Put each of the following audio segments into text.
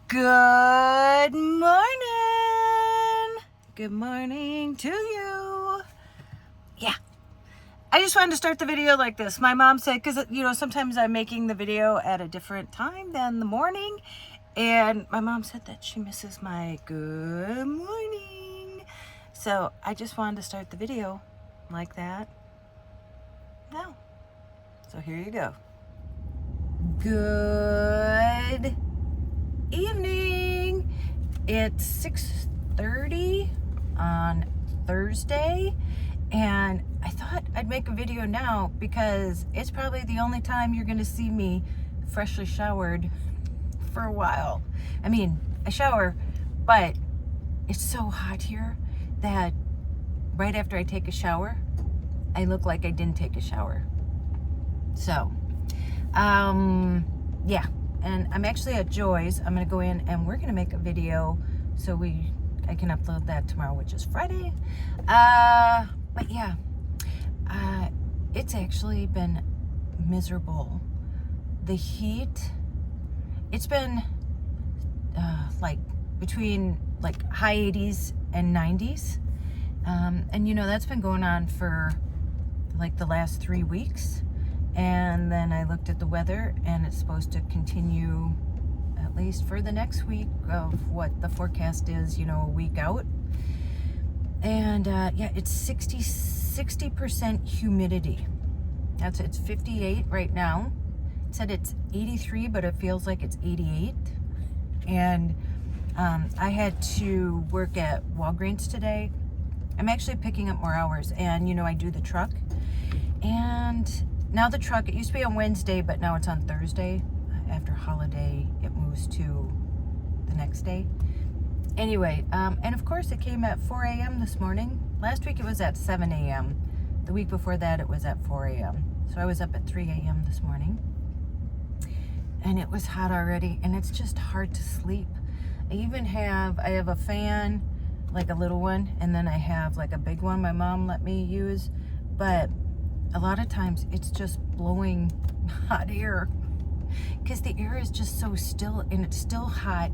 Good morning. Good morning to you. Yeah, I just wanted to start the video like this. My mom said, because sometimes I'm making the video at a different time than the morning, and my mom said that she misses my good morning. So I just wanted to start the video like that now. So here you go. Good evening. It's 6:30 on Thursday, and I thought I'd make a video now because it's probably the only time you're going to see me freshly showered for a while. I mean, I shower, but it's so hot here that right after I take a shower, I look like I didn't take a shower. So, yeah. And I'm actually at Joy's. I'm gonna go in and we're gonna make a video so I can upload that tomorrow, which is Friday. But yeah, it's actually been miserable. The heat, it's been like between like high 80s and 90s. And that's been going on for like the last 3 weeks. And then I looked at the weather, and it's supposed to continue at least for the next week of what the forecast is, a week out. And yeah, it's 60% humidity. It's 58 right now. It said it's 83, but it feels like it's 88. And I had to work at Walgreens today. I'm actually picking up more hours, and I do the truck. And now the truck, it used to be on Wednesday, but now it's on Thursday. After holiday, it moves to the next day. Anyway, and of course it came at 4 a.m. this morning. Last week it was at 7 a.m. The week before that it was at 4 a.m. So I was up at 3 a.m. this morning. And it was hot already, and it's just hard to sleep. I have a fan, like a little one, and then I have like a big one my mom let me use. But a lot of times it's just blowing hot air because the air is just so still, and it's still hot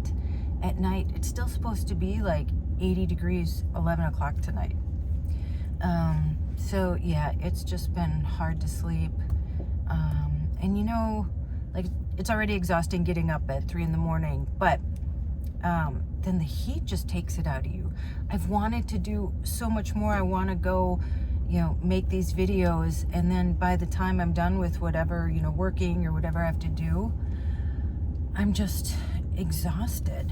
at night. It's still supposed to be like 80 degrees 11 o'clock tonight. So yeah, it's just been hard to sleep. And like it's already exhausting getting up at 3 in the morning, but then the heat just takes it out of you. I've wanted to do so much more. I want to go make these videos, and then by the time I'm done with whatever, working or whatever I have to do, I'm just exhausted.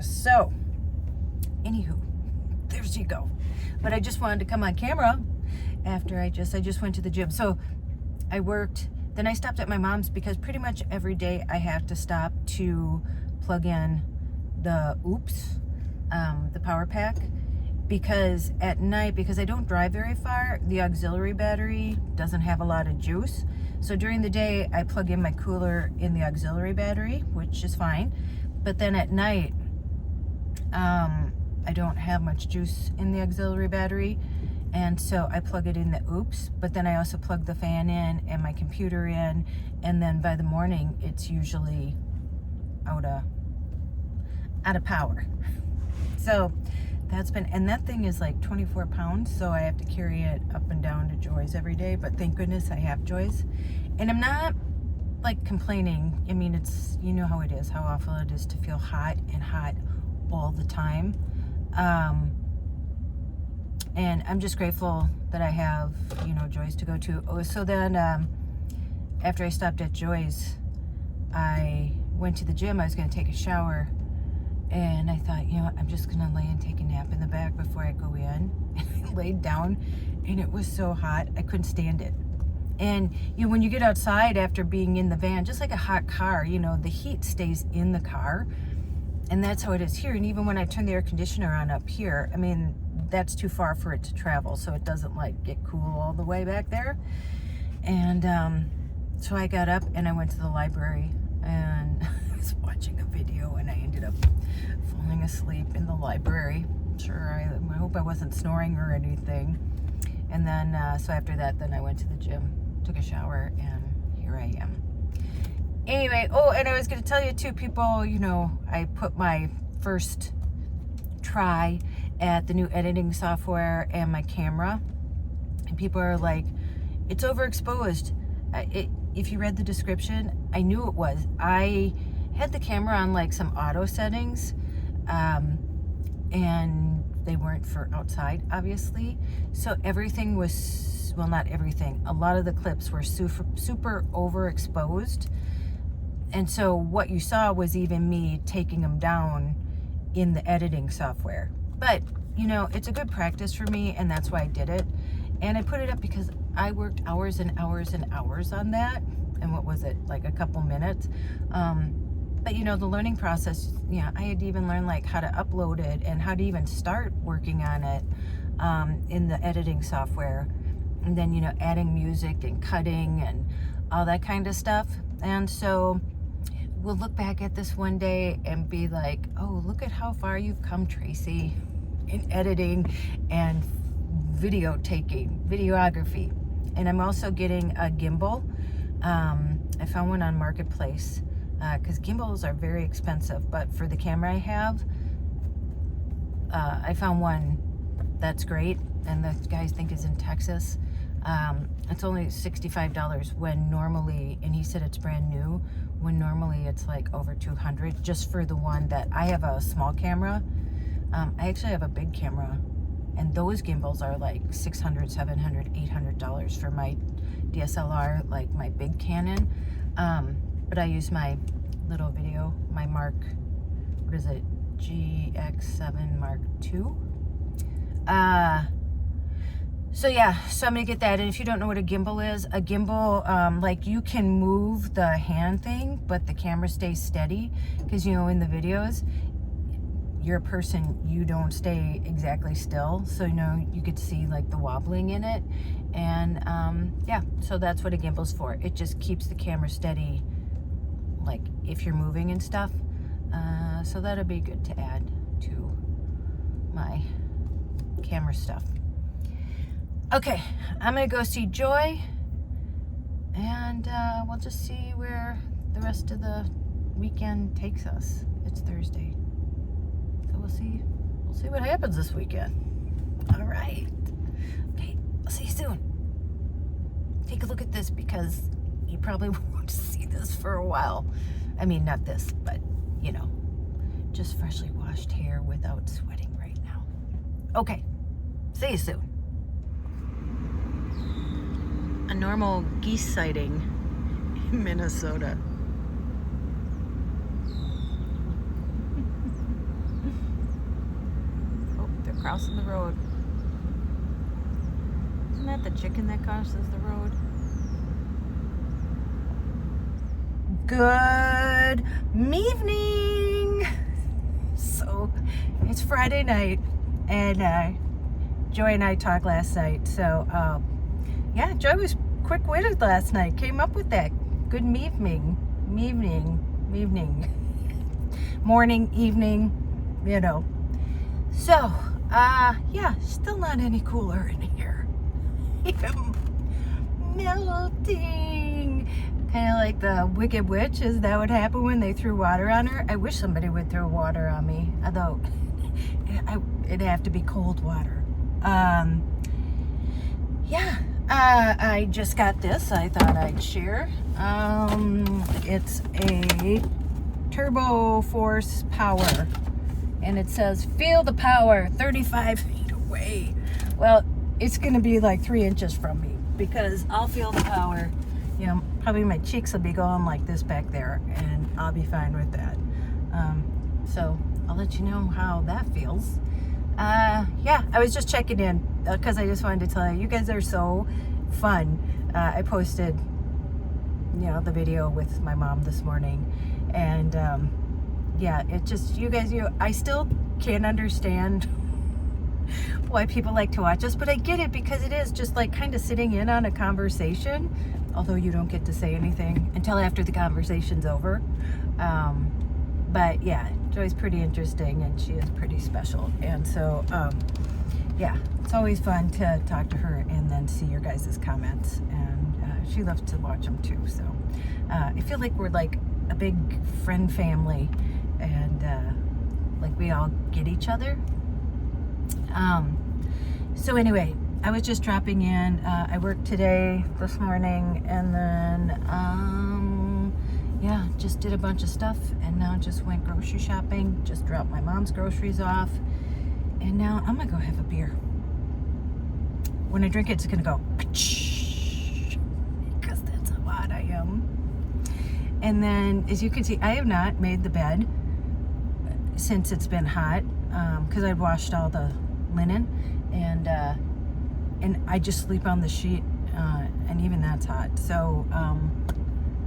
So, anywho, there you go. But I just wanted to come on camera after I just went to the gym. So, I worked, then I stopped at my mom's because pretty much every day I have to stop to plug in the the power pack. Because at night, because I don't drive very far, the auxiliary battery doesn't have a lot of juice. So during the day, I plug in my cooler in the auxiliary battery, which is fine. But then at night, I don't have much juice in the auxiliary battery. And so I plug it in the but then I also plug the fan in and my computer in. And then by the morning, it's usually out of power. So and that thing is like 24 pounds, so I have to carry it up and down to Joy's every day, but thank goodness I have Joy's. And I'm not like complaining. I mean, it's, how it is, how awful it is to feel hot all the time. And I'm just grateful that I have, Joy's to go to. Oh, so then after I stopped at Joy's, I went to the gym. I was going to take a shower. And I thought, I'm just going to lay and take a nap in the back before I go in. And I laid down, and it was so hot, I couldn't stand it. And, when you get outside after being in the van, just like a hot car, the heat stays in the car. And that's how it is here. And even when I turn the air conditioner on up here, I mean, that's too far for it to travel. So it doesn't, like, get cool all the way back there. And so I got up, and I went to the library, and I was watching a video, and I ended up falling asleep in the library. Sure, I hope I wasn't snoring or anything. And then, so after that, then I went to the gym, took a shower, and here I am. Anyway, oh, and I was going to tell you too, people, you know, I put my first try at the new editing software and my camera, and people are like, it's overexposed. If you read the description, I knew it was. I had the camera on like some auto settings, and they weren't for outside, obviously. So everything was, well, not everything, a lot of the clips were super overexposed. And so what you saw was even me taking them down in the editing software. But, you know, it's a good practice for me, and that's why I did it. And I put it up because I worked hours and hours and hours on that. And what was it, like a couple minutes? But, you know, the learning process, yeah, I had to even learn like how to upload it and how to even start working on it in the editing software. And then, you know, adding music and cutting and all that kind of stuff. And so we'll look back at this one day and be like, oh, look at how far you've come, Tracy, in editing and videography. And I'm also getting a gimbal. I found one on Marketplace, because gimbals are very expensive, but for the camera I have, I found one that's great, and the guys think is in Texas. It's only $65 when normally, and he said it's brand new, when normally it's like over $200 just for the one that I have. A small camera. I actually have a big camera, and those gimbals are like $600, $700, $800 for my DSLR, like my big Canon. But I use my little video, my Mark, what is it, GX7 Mark II. So yeah, so I'm gonna get that. And if you don't know what a gimbal is, a gimbal, like you can move the hand thing, but the camera stays steady. Because, you know, in the videos, you're a person, you don't stay exactly still. So, you know, you could see like the wobbling in it. And yeah, so that's what a gimbal's for. It just keeps the camera steady, like if you're moving and stuff. So that'll be good to add to my camera stuff. Okay, I'm gonna go see Joy, and we'll just see where the rest of the weekend takes us. It's Thursday, so we'll see what happens this weekend. All right. Okay, I'll see you soon. Take a look at this because you probably won't see this for a while. I mean, not this, but you know, just freshly washed hair without sweating right now. Okay, see you soon. A normal geese sighting in Minnesota. Oh, they're crossing the road. Isn't that the chicken that crosses the road? Good evening. So it's Friday night, and Joy and I talked last night. So yeah, Joy was quick-witted last night. Came up with that. Good morning, evening, you know. So, yeah, still not any cooler in here. Even melting. Kind of like the Wicked Witch. Is that what happened when they threw water on her? I wish somebody would throw water on me. Although, it'd have to be cold water. Yeah. I just got this. I thought I'd share. It's a Turbo Force Power, and it says feel the power 35 feet away. Well, it's gonna be like 3 inches from me, because I'll feel the power. You know, probably my cheeks will be going like this back there, and I'll be fine with that. So I'll let you know how that feels. Yeah, I was just checking in because I just wanted to tell you guys are so fun. I posted, you know, the video with my mom this morning, and yeah, it just, you guys, I still can't understand why people like to watch us, but I get it, because it is just like kind of sitting in on a conversation, although you don't get to say anything until after the conversation's over. But yeah, Joy's pretty interesting, and she is pretty special, and so yeah, it's always fun to talk to her and then see your guys' comments, and she loves to watch them too. So I feel like we're like a big friend family, and like we all get each other. So anyway, I was just dropping in. I worked today, this morning, and then yeah, just did a bunch of stuff, and now just went grocery shopping, just dropped my mom's groceries off, and now I'm gonna go have a beer. When I drink it, it's gonna go because that's how hot I am. And then, as you can see, I have not made the bed since it's been hot, because I've washed all the linen, and I just sleep on the sheet, and even that's hot. So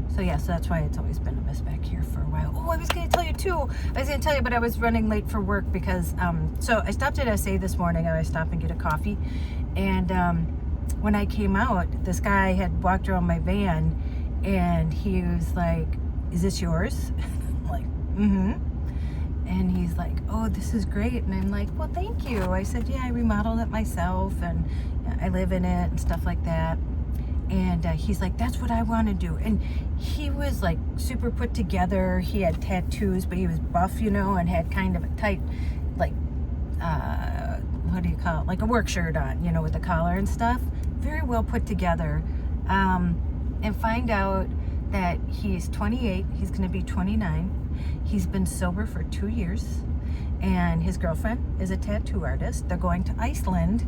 so yeah, so that's why it's always been a mess back here for a while. Oh, I was going to tell you too. But I was running late for work because so I stopped at SA this morning. I stopped and get a coffee, and when I came out, this guy had walked around my van, and he was like, "Is this yours?" I'm like, "Mm-hmm." And he's like, "Oh, this is great." And I'm like, "Well, thank you." I said, "Yeah, I remodeled it myself, and I live in it and stuff like that." And he's like, "That's what I want to do." And he was like super put together. He had tattoos, but he was buff, you know, and had kind of a tight, like, what do you call it? Like a work shirt on, you know, with the collar and stuff. Very well put together. And find out that he's 28. He's going to be 29. He's been sober for 2 years, and his girlfriend is a tattoo artist. They're going to Iceland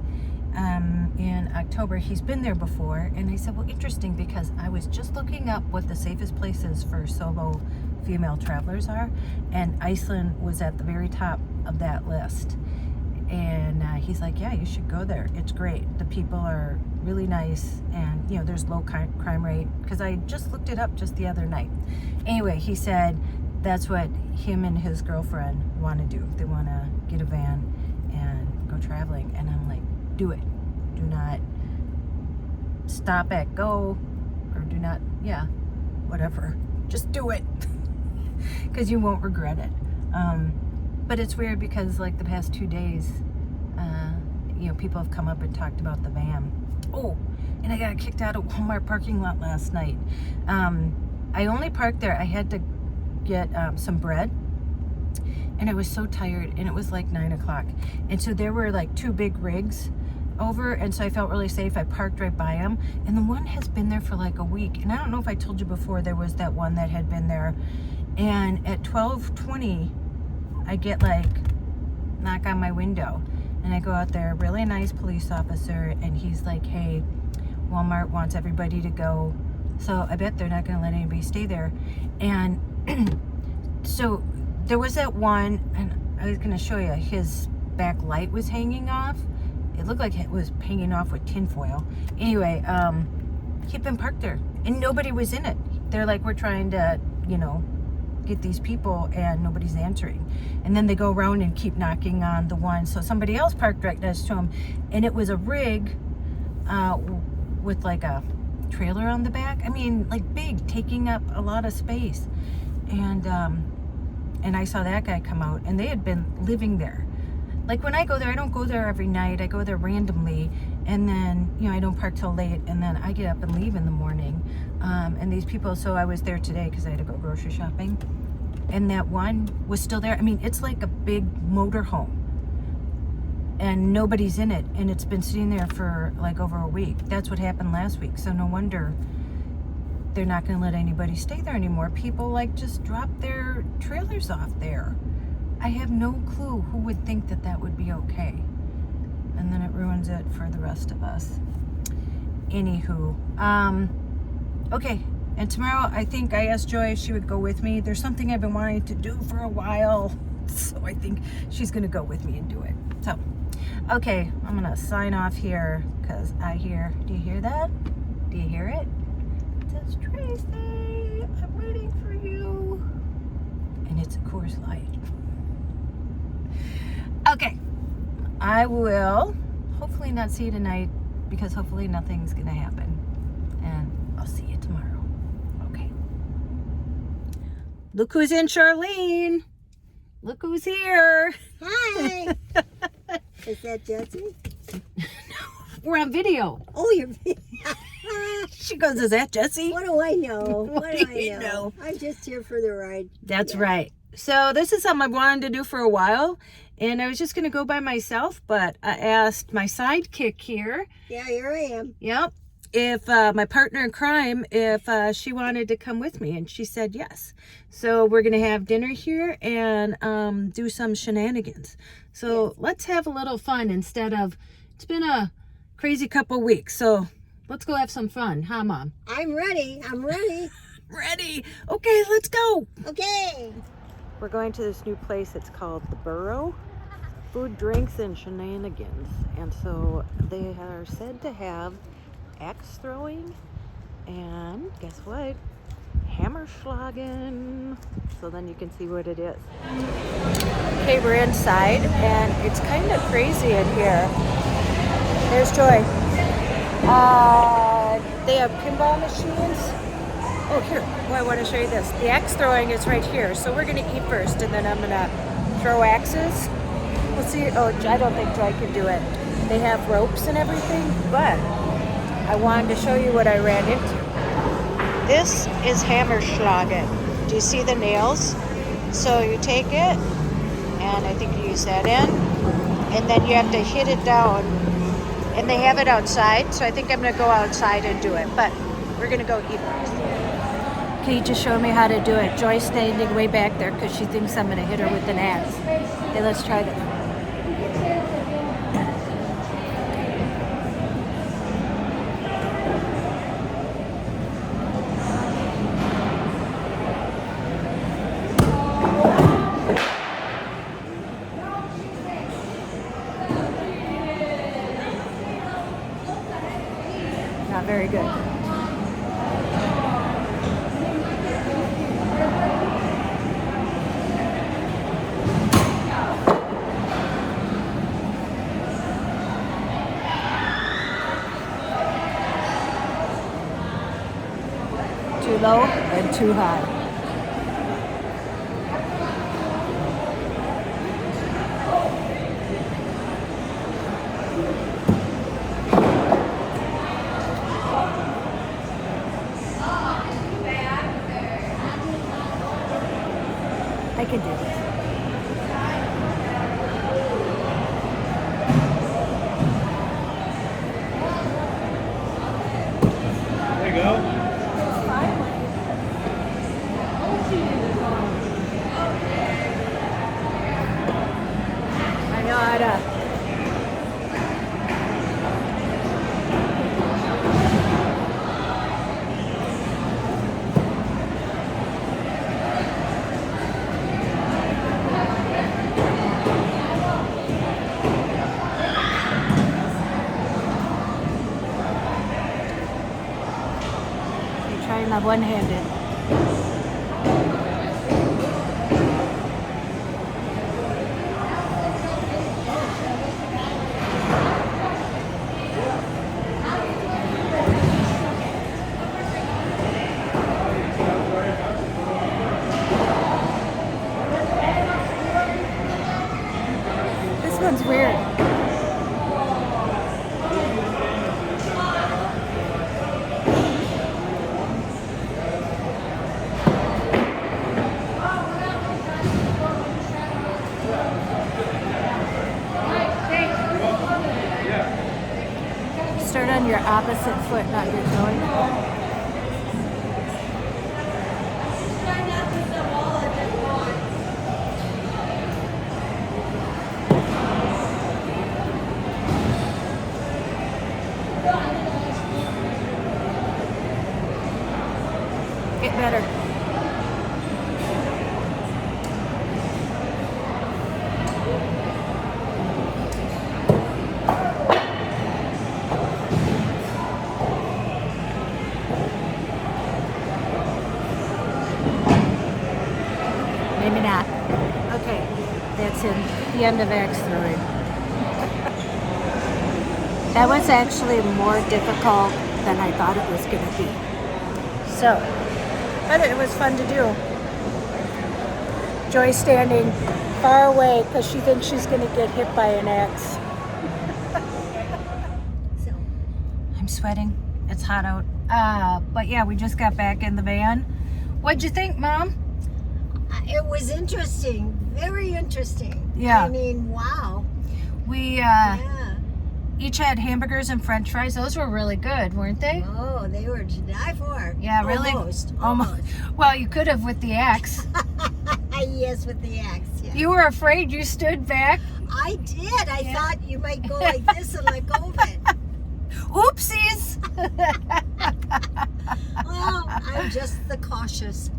in October. He's been there before, and I said, well, interesting, because I was just looking up what the safest places for solo female travelers are, and Iceland was at the very top of that list. And he's like, yeah, you should go there. It's great. The people are really nice, and you know, there's low crime rate, because I just looked it up just the other night. Anyway, he said that's what him and his girlfriend want to do. They want to get a van and go traveling. And I'm like, do it. Do not stop at go, or do not, yeah, whatever. Just do it, because you won't regret it. But it's weird because like the past 2 days, you know, people have come up and talked about the van. Oh, and I got kicked out of Walmart parking lot last night. I only parked there. I had to get some bread, and I was so tired, and it was like 9 o'clock. And so there were like 2 big rigs over, and so I felt really safe. I parked right by them, and the one has been there for like a week. And I don't know if I told you before, there was that one that had been there. And at 12:20, I get like knock on my window, and I go out there, really nice police officer, and he's like, hey, Walmart wants everybody to go, so I bet they're not going to let anybody stay there. And so there was that one, and I was going to show you, his back light was hanging off. It looked like it was hanging off with tinfoil. Anyway, he'd been parked there, and nobody was in it. They're like, we're trying to, you know, get these people, and nobody's answering. And then they go around and keep knocking on the one. So somebody else parked right next to him, and it was a rig with like a trailer on the back. I mean, like big, taking up a lot of space. And I saw that guy come out, and they had been living there. Like when I go there, I don't go there every night. I go there randomly, and then, you know, I don't park till late, and then I get up and leave in the morning. And these people, so I was there today because I had to go grocery shopping, and that one was still there. I mean, it's like a big motor home, and nobody's in it, and it's been sitting there for like over a week. That's what happened last week, so no wonder they're not going to let anybody stay there anymore. People like just drop their trailers off there. I have no clue who would think that that would be okay, and then it ruins it for the rest of us. Anywho, okay, and tomorrow I think I asked Joy if she would go with me. There's something I've been wanting to do for a while, so I think she's gonna go with me and do it. So, okay, I'm gonna sign off here, because I hear, do you hear that? Do you hear it? It says, Tracy, I'm waiting for you. And it's a Coors Light. Okay, I will hopefully not see you tonight, because hopefully nothing's gonna happen, and I'll see you tomorrow. Okay. Look who's in, Charlene. Look who's here. Hi. Is that Jesse? No, we're on video. Oh, you're. She goes, is that Jessie? What do I know? What do you know? I'm just here for the ride. That's right. So this is something I've wanted to do for a while, and I was just going to go by myself, but I asked my sidekick here. Yeah, here I am. Yep. If my partner in crime, if she wanted to come with me, and she said yes. So we're going to have dinner here and do some shenanigans. So let's have a little fun instead of, it's been a crazy couple weeks. So let's go have some fun, huh, Mom? I'm ready. I'm ready. Ready. Okay, let's go. Okay. We're going to this new place. It's called the Burrow. Food, drinks, and shenanigans. And so they are said to have axe throwing and guess what? Hammerschlagen. So then you can see what it is. Okay, we're inside and it's kind of crazy in here. There's Joy. They have pinball machines. Oh, here. Oh, I want to show you this. The axe throwing is right here. So we're going to eat first, and then I'm going to throw axes. We'll see. Oh, I don't think Joy can do it. They have ropes and everything, but I wanted to show you what I ran into. This is Hammerschlagen. Do you see the nails? So you take it, and I think you use that end, and then you have to hit it down. And they have it outside, so I think I'm going to go outside and do it. But we're going to go eat first. Can you just show me how to do it? Joy's standing way back there because she thinks I'm going to hit her with an axe. Okay, let's try this. Not very good. Too low and too high. I can do this. There you go. I know how to. Trying my one-handed. This one's weird. Start on your opposite foot, not your toe. Get better. Maybe not. Okay, that's the end of axe throwing. That was actually more difficult than I thought it was going to be. So, but it was fun to do. Joy standing far away because she thinks she's going to get hit by an axe. So, I'm sweating. It's hot out. But yeah, we just got back in the van. What'd you think, Mom? It was interesting. Very interesting. Yeah. I mean, wow. We Yeah. each had hamburgers and French fries. Those were really good, weren't they? Oh, they were to die for. Yeah, really. Almost. Well, you could have with the axe. Yes, with the axe. Yeah. You were afraid. You stood back. I did. I thought you might go like this and let go of it. Oopsies. Well, I'm just the cautious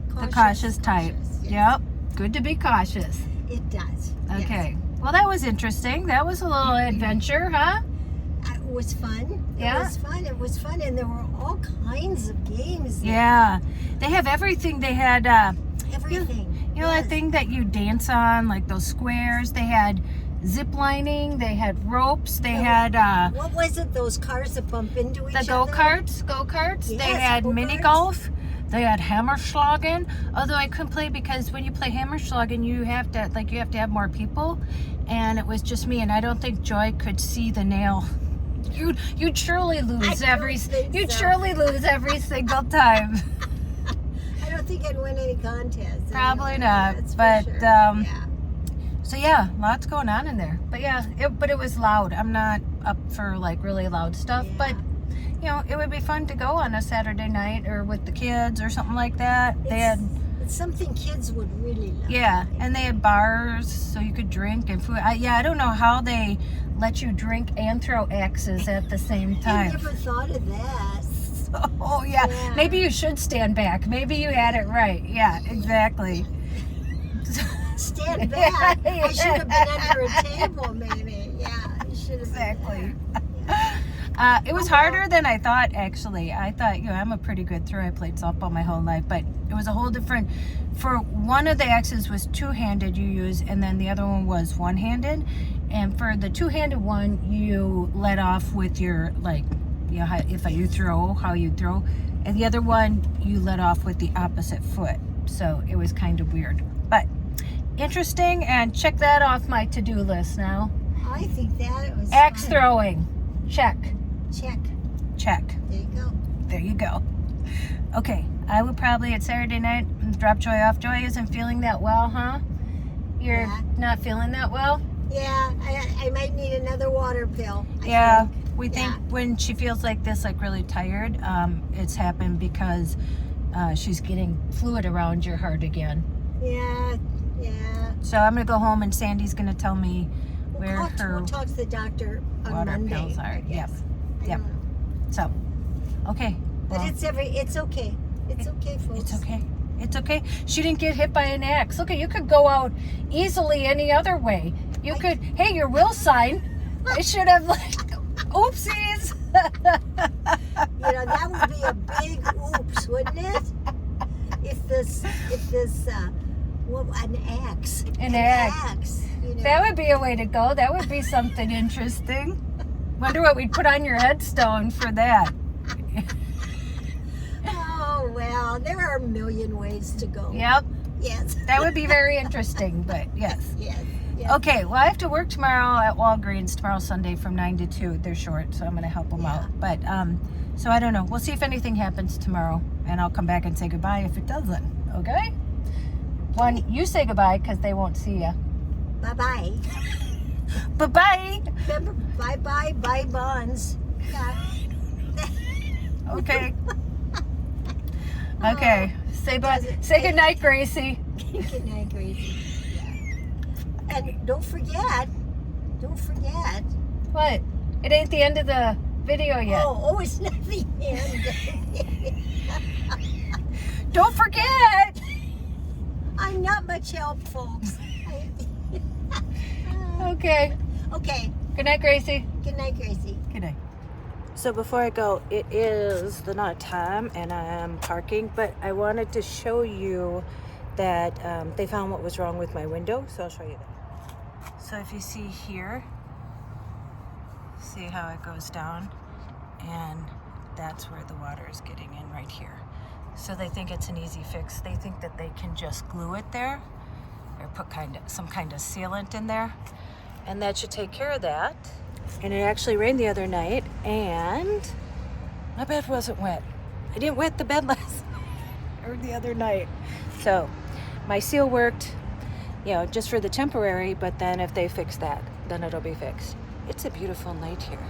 type. Yes. Yep. Good to be cautious. It does. Okay. Well, that was interesting. That was a little adventure, huh? Yes. It was fun. Yeah. It was fun. It was fun, and there were all kinds of games. There. Yeah. They have everything. They had Everything. you know that thing that you dance on, like those squares. They had zip lining. They had ropes. They had What was it? Those cars that bump into each the other? go-karts. They Yes, had go-karts. mini golf. They had Hammerschlagen. Although I couldn't play because when you play Hammerschlagen, you have to have more people, and it was just me. And I don't think Joy could see the nail. You'd surely lose every single time. I don't think I'd win any contests. Probably not. That's for But sure. Yeah. so yeah, lots going on in there. But yeah, it was loud. I'm not up for like really loud stuff, Yeah. but you know, it would be fun to go on a Saturday night or with the kids or something like that. It's something kids would really love. Yeah, and they had bars so you could drink and food. I don't know how they let you drink and throw axes at the same I time. never thought of that. Oh yeah. Yeah. Maybe you should stand back. Maybe you had it right. Yeah, exactly. Stand back. I should have been under a table, maybe. Yeah, I should have Exactly. been there. Yeah. It was harder than I thought, actually. I thought, I'm a pretty good thrower. I played softball my whole life, but it was a whole different. For one of the axes was two-handed you use, and then the other one was one-handed. And for the two-handed one, you let off with your, you throw, how you throw. And the other one, you let off with the opposite foot. So it was kind of weird. But interesting, and check that off my to-do list now. I think that was Axe fun. throwing. Check. Check. Check. There you go. There you go. Okay, I would probably at Saturday night drop Joy off. Joy isn't feeling that well, huh? You're Yeah. not feeling that well? Yeah, I might need another water pill. I think. We think Yeah. when she feels like this, like really tired, it's happened because she's getting fluid around your heart again. Yeah, yeah. So I'm gonna go home and Sandy's gonna tell me where We'll talk to the doctor on water Monday. pills are. I guess. I Yep. don't know. So, okay. But Well, it's okay. It's okay, folks. it's okay. It's okay. She didn't get hit by an axe. Look, you could go out easily any other way. You could, hey, your will sign. I should have oopsies. That would be a big oops, wouldn't it? If this, an axe. An axe. That would be a way to go. That would be something interesting. Wonder what we'd put on your headstone for that. Oh, well, there are a million ways to go. Yep. Yes. That would be very interesting, but yes. Yes. Yes. Okay, well, I have to work tomorrow at Walgreens, tomorrow Sunday from 9 to 2. They're short, so I'm going to help them out. But, so I don't know. We'll see if anything happens tomorrow, and I'll come back and say goodbye if it doesn't. Okay? One, you say goodbye because they won't see you. Bye-bye. Bye-bye. Remember, bye-bye, bye bonds. Yeah. Okay. Okay. Say bye. Say goodnight, Gracie. Good night, Gracie. Yeah. And don't forget. What? It ain't the end of the video yet. Oh, it's not the end. Don't forget. I'm not much help, folks. Okay. Okay. Good night, Gracie. Good night, Gracie. Good night. So before I go, it is the night time and I am parking, but I wanted to show you that they found what was wrong with my window, so I'll show you that. So if you see here, see how it goes down, and that's where the water is getting in right here. So they think it's an easy fix. They think that they can just glue it there or put some kind of sealant in there, and that should take care of that. And it actually rained the other night, and My bed wasn't wet. I didn't wet the bed last or the other night. So my seal worked, you know, just for the temporary, but then if they fix that, then it'll be fixed. It's a beautiful night here.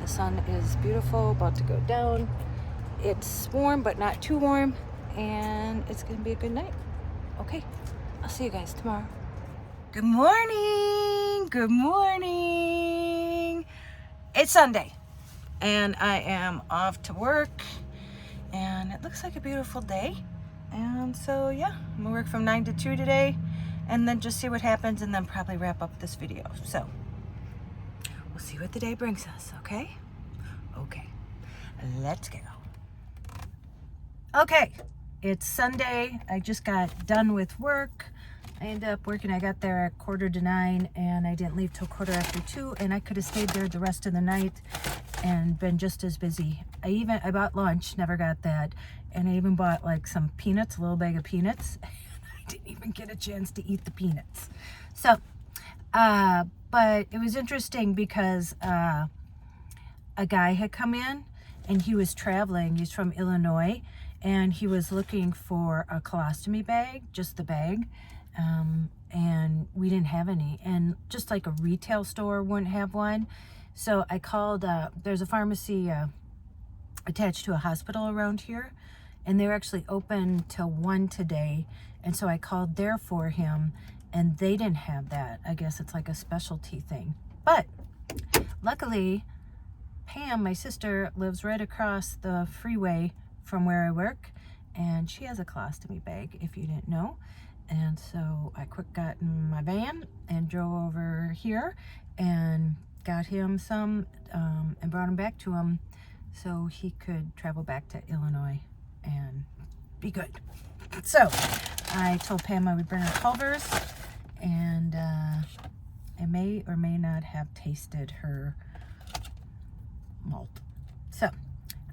The sun is beautiful, about to go down. It's warm, but not too warm, and it's gonna be a good night. Okay, I'll see you guys tomorrow. Good morning, good morning. It's Sunday, and I am off to work, and it looks like a beautiful day. And so yeah, I'm gonna work from 9 to 2 today, and then just see what happens, and then probably wrap up this video. So we'll see what the day brings us, okay? Okay, let's go. Okay, it's Sunday. I just got done with work. I ended up working, I got there at 8:45, and I didn't leave till 2:45, and I could have stayed there the rest of the night and been just as busy. I bought lunch, never got that, and I even bought like some peanuts, a little bag of peanuts. I didn't even get a chance to eat the peanuts. So, but it was interesting because a guy had come in, and he was traveling. He's from Illinois, and he was looking for a colostomy bag, just the bag, and we didn't have any, and just like a retail store wouldn't have one. So I called, there's a pharmacy attached to a hospital around here, and they're actually open till 1 today, and so I called there for him, and they didn't have that. I guess it's like a specialty thing. But luckily, Pam, my sister, lives right across the freeway from where I work, and she has a colostomy bag, if you didn't know. And so I quick got in my van and drove over here and got him some and brought him back to him so he could travel back to Illinois and be good. So I told Pam I would bring her Culver's, and I may or may not have tasted her malt. So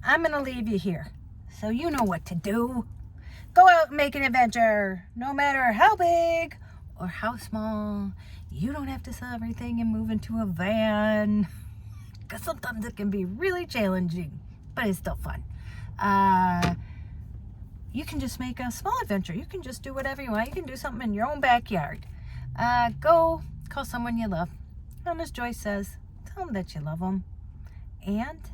I'm gonna leave you here, so you know what to do. Go out and make an adventure, no matter how big or how small. You don't have to sell everything and move into a van, because sometimes it can be really challenging, but it's still fun. You can just make a small adventure. You can just do whatever you want. You can do something in your own backyard. Go call someone you love. And as Joyce says, tell them that you love them. And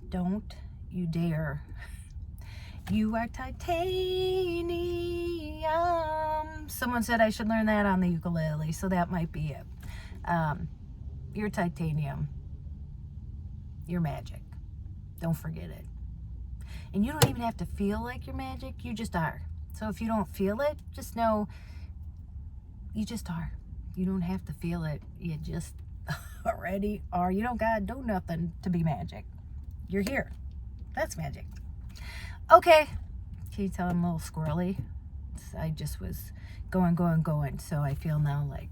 don't you dare. You are titanium. Someone said I should learn that on the ukulele, so that might be it. You're titanium. You're magic. Don't forget it. And you don't even have to feel like you're magic. You just are. So if you don't feel it, just know you just are. You don't have to feel it. You just already are. You don't gotta do nothing to be magic. You're here. That's magic. Okay. Can you tell I'm a little squirrely? I just was going. So I feel now like...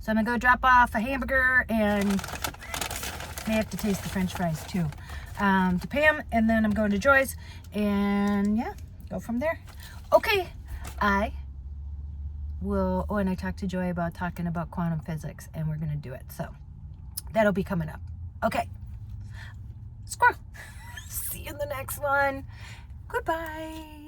So I'm going to go drop off a hamburger, and may have to taste the french fries too. To Pam, and then I'm going to Joy's, and yeah, go from there. Okay. I will... Oh, and I talked to Joy about talking about quantum physics, and we're going to do it. So that'll be coming up. Okay. Squirrel. See you in the next one. Goodbye.